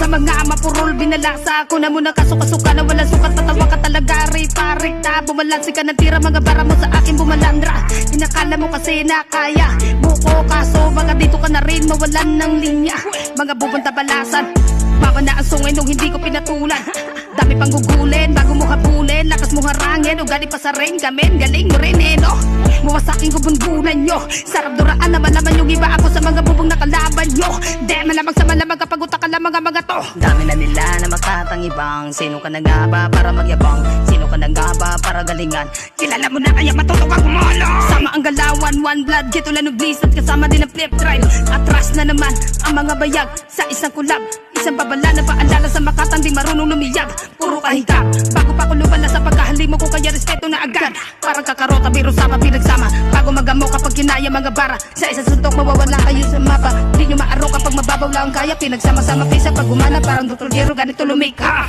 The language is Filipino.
mga mapurol binalasa ako na muna kasukasuka na wala sukat. Tatawa ka talaga riparik na bumalansi ka ng tira mga bara mo sa akin bumalandra. Inakala mo kasi na kaya buko kaso baka dito ka na rin mawalan ng linya. Mga bubunta balasan mama na ang sungay nung hindi ko pinatulan. Dami pang gugulin bago mo habulin. Lakas mo harangin ugali pa sa ring gamin. Galing mo rin no. Mawasaking gubunbunan nyo. Sarap duraan naman naman yung iba ako sa mga bubong na kalaban nyo. Di malamang sa malamang kapag utak ka lang mga to. Dami na nila na makatangibang. Sino ka na nga ba para magyabang? Sino ka na nga ba para galingan? Kilala mo na kaya matutok ang kumolo. Sama ang galawan, one blood, kito lang blizzard. Kasama din ang flip drive. Atras na naman ang mga bayag sa isang kulab. Isang babala na paalala sa makatang di marunong lumiyag. Puro kahikap, bago pa kuluban na sa pagkahalimo ko kaya respeto na agad. Parang kakarota, biro sama, pinagsama. Bago magamo kapag kinaya mga bara. Sa isang suntok mawawala kayo sa mapa. Di nyo maaro kapag mababaw lang kaya. Pinagsama-sama pisa pag gumana parang Dr. Gero ganito lumika.